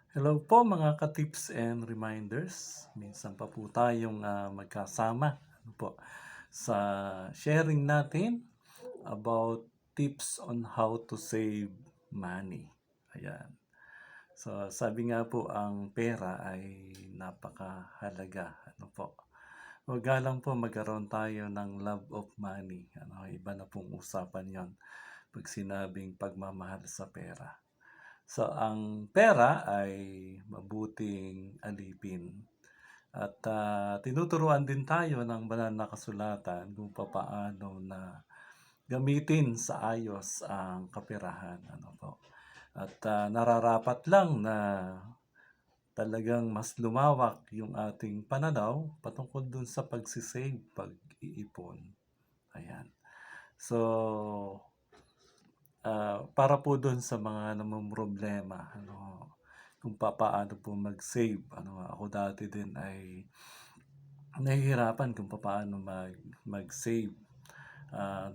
Hello po mga ka-tips and reminders. Minsan pa po tayong magkasama sa sharing natin about tips on how to save money. Ayan. So sabi nga po ang pera ay napakahalaga. Huwag nga lang po magkaroon tayo ng love of money. Iba na pong usapan yon pag sinabing pagmamahal sa pera. So, ang pera ay mabuting alipin at tinuturuan din tayo ng banal na kasulatan kung papaano na gamitin sa ayos ang kaperahan. At nararapat lang na talagang mas lumawak yung ating pananaw patungkol dun sa pagsisave, pag-iipon. Ayan. So, para po dun sa mga namomroblema, kung papaano po mag-save. Ako dati din ay nahihirapan kung papaano mag-save.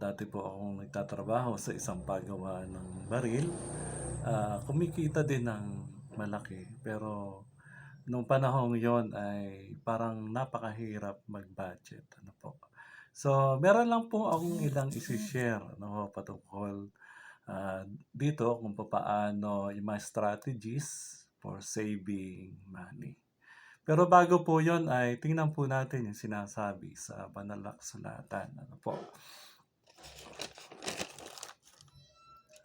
Dati po akong nagtatrabaho sa isang paggawa ng baril. Kumikita din ng malaki, pero nung panahong yon ay parang napakahirap mag-budget. So, meron lang po akong ilang isi-share patungkol dito kung papaano yung mga strategies for saving money. Pero bago po yon ay tingnan po natin yung sinasabi sa banal na kasulatan.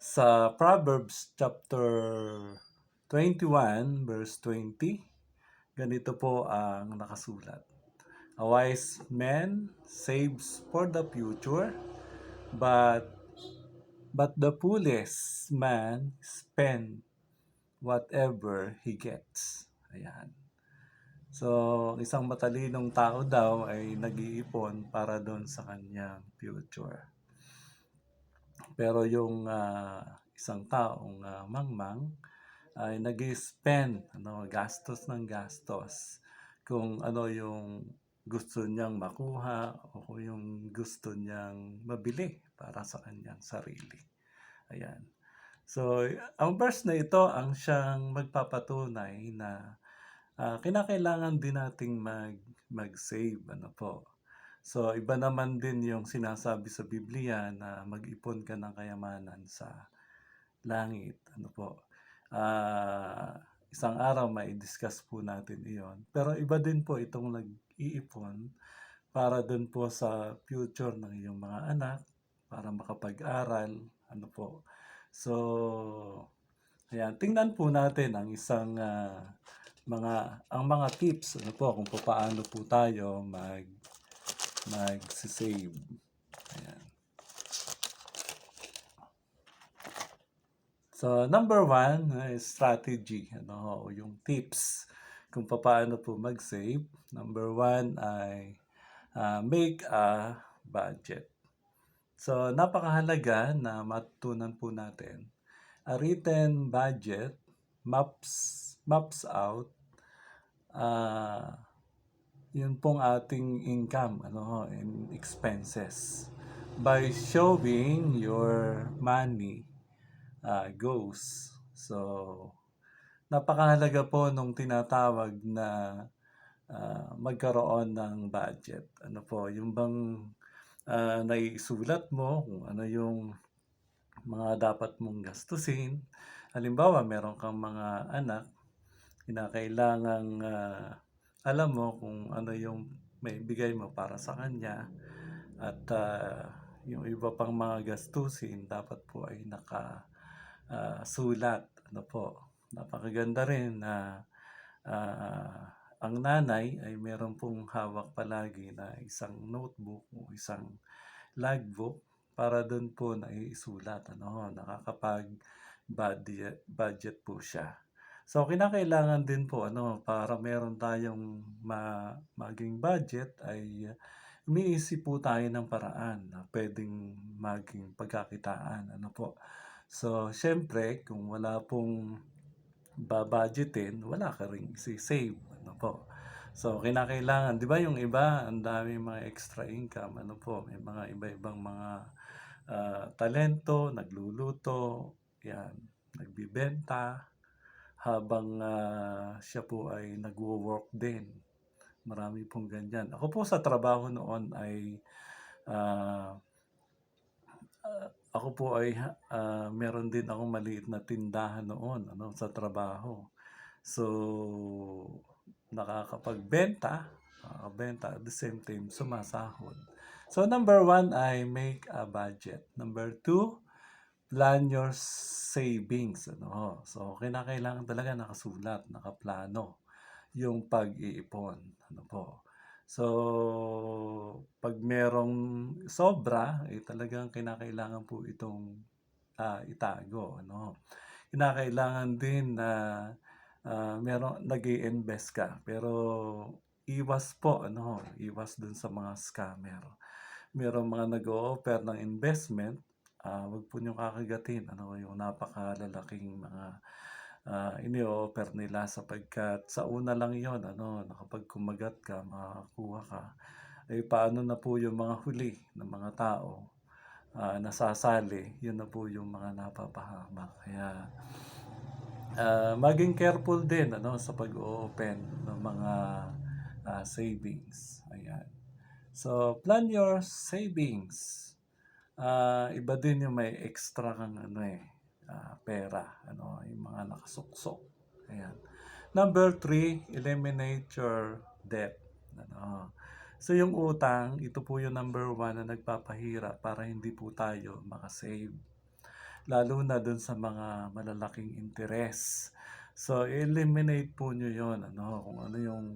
Sa Proverbs chapter 21 verse 20, ganito po ang nakasulat. A wise man saves for the future, but the foolish man spend whatever he gets. Ayan. So, isang matalinong tao daw ay nag-iipon para doon sa kanyang future. Pero yung isang taong mangmang ay nag-spend, gastos ng gastos kung ano yung gusto niyang makuha o kung yung gusto niyang mabili para sa kanyang sarili. Ayan. So, ang verse na ito ang siyang magpapatunay na kinakailangan din nating mag-save. So, iba naman din yung sinasabi sa Biblia na mag-ipon ka ng kayamanan sa langit. Isang araw may discuss po natin iyon. Pero iba din po itong nag-iipon para dun po sa future ng iyong mga anak, para makapag-aral. So, ayan, tingnan po natin ang isang mga tips kung paano po tayo mag-save. Ayan. So, number one is strategy, yung tips kung paano po mag-save. Number one ay make a budget. So, napakahalaga na matutunan po natin. A written budget maps out yun pong ating income and expenses by showing your money goes. So, napakahalaga po nung tinatawag na magkaroon ng budget. Yung bang naisulat mo kung ano yung mga dapat mong gastusin. Halimbawa, meron kang mga anak, kinakailangang alam mo kung ano yung may bigay mo para sa kanya at yung iba pang mga gastusin dapat po ay sulat. Napakaganda rin na ang nanay ay meron pong hawak palagi na isang notebook o isang logbook para doon po naisulat. Nakakapag-budget po siya. So, kinakailangan din po para meron tayong maging budget ay umiisip po tayo ng paraan na pwedeng maging pagkakitaan. So, syempre, kung wala pong babudgetin, wala ka ring isi-save. So, kinakailangan, di ba yung iba, ang dami mga extra income, may mga iba-ibang mga talento, nagluluto, yan, nagbibenta, habang, siya po ay nagwo-work din. Marami pong ganyan. Ako po sa trabaho noon ay, ah, ako po ay meron din akong maliit na tindahan noon ano, sa trabaho. So, nakakabenta at the same time sumasahod. So, number one ay make a budget. Number two, plan your savings. Ano, so, kinakailangan talaga nakasulat, nakaplano yung pag-iipon. Ano po. So, pag merong sobra, talagang kinakailangan po itong itago. Ano. Kinakailangan din na nag-i-invest ka. Pero iwas po, ano, iwas dun sa mga scammer. Merong mga nag-o-offer ng investment, wag po niyong kakagatin. Ano, yung napakalalaking mga ini-o-offer nila sapagkat sa una lang yon ano, na kapag kumagat ka, makakakuha ka. Eh, paano na po yung mga huli ng mga tao nasasali, yun na po yung mga napapahamak. Kaya maging careful din ano, sa pag-open ng mga savings. Ayan. So, plan your savings. Iba din yung may extra kang ano pera, ano, yung mga nakasuksok. Ayan. Number three, eliminate your debt. Ano. So, yung utang, ito po yung number one na nagpapahirap para hindi po tayo makasave. Lalo na dun sa mga malalaking interes. So, eliminate po nyo yon ano, kung ano yung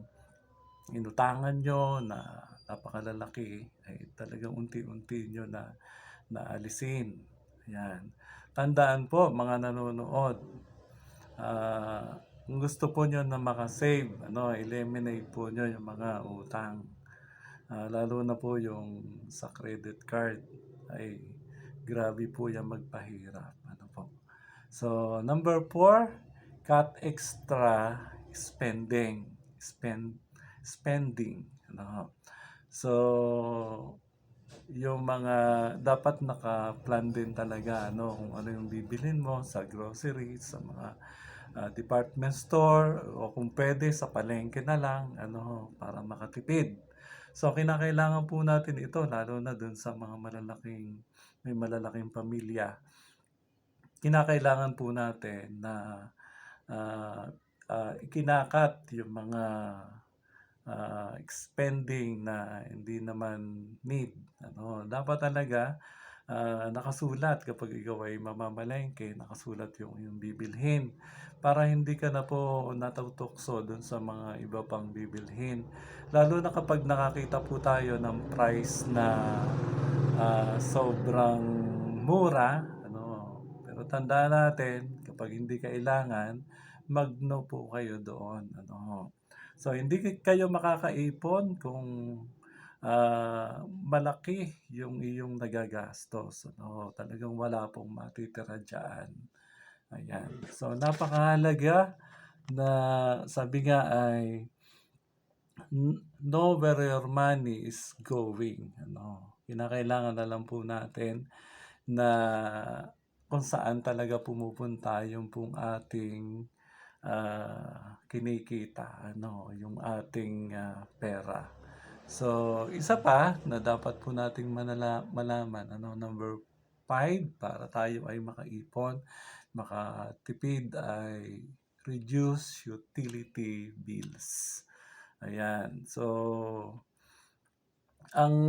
inutangan nyo na napakalalaki, ay talagang unti-unti nyo na naalisin. Ayan. Tandaan po, mga nanonood, kung gusto po nyo na makasave, ano, eliminate po nyo yung mga utang. Lalo na po yung sa credit card, ay grabe po yan magpahirap. Ano po. So, number four, cut extra spending. Ano. So, yung mga dapat naka-plan din talaga ano kung ano yung bibilhin mo sa groceries, sa mga department store o kung pwede sa palengke na lang ano para makatipid. So kinakailangan po natin ito lalo na dun sa mga may malalaking pamilya. Kinakailangan po natin na ikinakat yung mga spending na hindi naman need. Ano, dapat talaga nakasulat kapag ikaw ay mamamalengke, nakasulat yung bibilhin para hindi ka na po natutokso dun sa mga iba pang bibilhin. Lalo na kapag nakakita po tayo ng price na sobrang mura, ano, pero tandaan natin kapag hindi kailangan, mag-no po kayo doon. Ano. So, hindi kayo makakaipon kung malaki yung iyong nagagastos. Ano, talagang wala pong matitira dyan. Ayan. So, napakahalaga na sabi nga ay know where your money is going. Ano, kinakailangan na lang po natin na kung saan talaga pumupunta yung pong ating kinikita, ano, yung ating pera. So, isa pa na dapat po nating malaman, ano, number 5, para tayo ay makaipon, makatipid ay reduce utility bills. Ayan. So, ang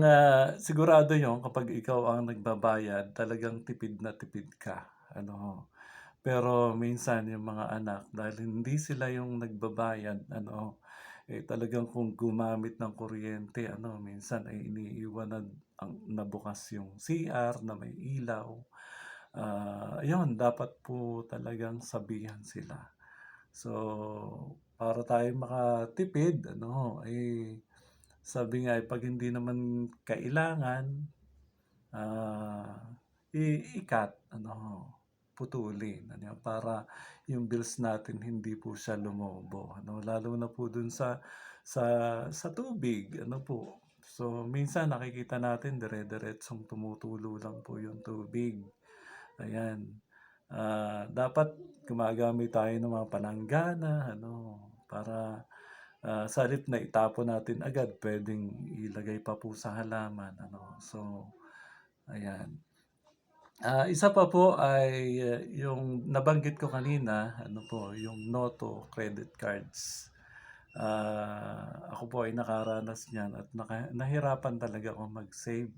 sigurado yon kapag ikaw ang nagbabayad, talagang tipid na tipid ka. Ano, pero minsan yung mga anak dahil hindi sila yung nagbabayad ano, talagang kung gumamit ng kuryente ano, minsan ay iniiwan na bukas yung CR na may ilaw. Ayun dapat po talagang sabihan sila. So, para tayo makatipid ano, sabi nga 'pag hindi naman kailangan, ah, i-cut ano, putulin ano, para yung bills natin hindi po siya lumobo ano, lalo na po dun sa sa tubig ano po. So, minsan nakikita natin dire-diretsong tumutulo lang po yung tubig, ayan. Dapat gumagamit tayo ng mga palanggana ano, para, sa halip na itapon natin agad puwedeng ilagay pa po sa halaman ano. So, ayan. Isa pa po ay yung nabanggit ko kanina ano po, yung no to credit cards. Ako po ay nakaranas niyan at nahirapan talaga akong mag-save.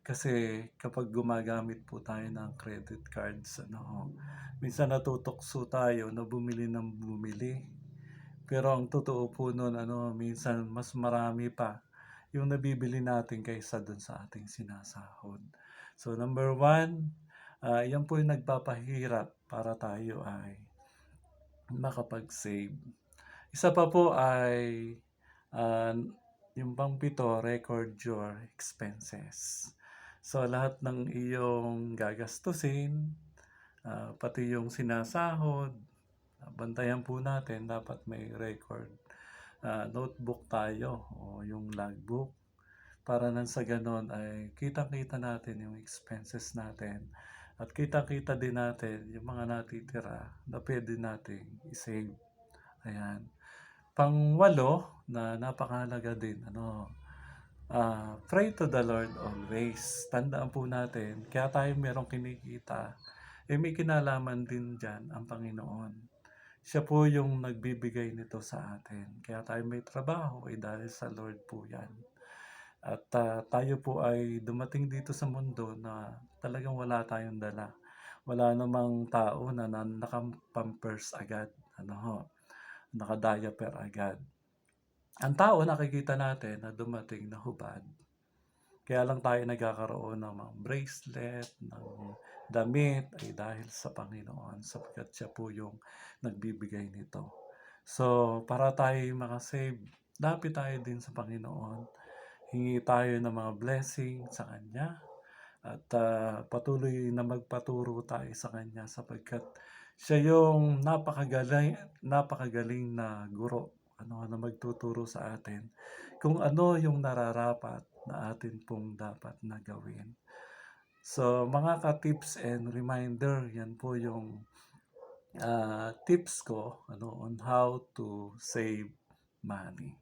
Kasi kapag gumagamit po tayo ng credit cards ano ho, minsan natutokso tayo na bumili ng bumili. Pero ang totoo po nun ano, minsan mas marami pa yung nabibili natin kaysa dun sa ating sinasahod. So number one, yan po yung nagpapahirap para tayo ay makapag-save. Isa pa po ay, ah, yung pang-pito, record your expenses. So lahat ng iyong gagastusin, pati yung sinasahod, bantayan po natin dapat may record. Notebook tayo o yung logbook para nang sa gano'n ay kitang-kita natin yung expenses natin at kitang-kita din natin yung mga natitira na puwede nating i-save, ayan. Pang-walo na napakahalaga din ano, pray to the Lord always. Tandaan po natin kaya tayo merong kinikita, may kinalaman din diyan ang Panginoon. Siya po yung nagbibigay nito sa atin. Kaya tayo may trabaho ay dahil sa Lord po 'yan. At, tayo po ay dumating dito sa mundo na talagang wala tayong dala. Wala namang tao na naka-pampers agad, ano ho, naka-diaper agad. Ang tao nakikita natin na dumating na hubad. Kaya lang tayo nagkakaroon ng mga bracelet, ng damit ay dahil sa Panginoon sapagkat siya po yung nagbibigay nito. So, para tayo maka-save, lapit tayo din sa Panginoon. Hingi tayo ng mga blessing sa Kanya at patuloy na magpaturo tayo sa Kanya sapagkat siya yung napakagaling na guro ano, na magtuturo sa atin kung ano yung nararapat na atin pong dapat na gawin. So, mga ka-tips and reminder, yan po yung tips ko ano, on how to save money.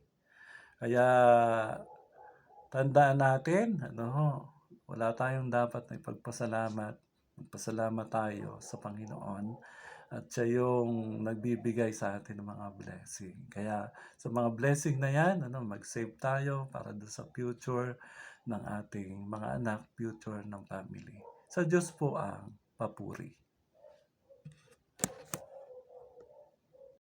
Kaya tandaan natin ano ho, wala tayong dapat na ipagpasalamat. Magpasalamat tayo sa Panginoon at siya yung nagbibigay sa atin ng mga blessing. Kaya sa mga blessing na yan ano, mag-save tayo para dun sa future ng ating mga anak, future ng family. Sa Diyos po ang papuri.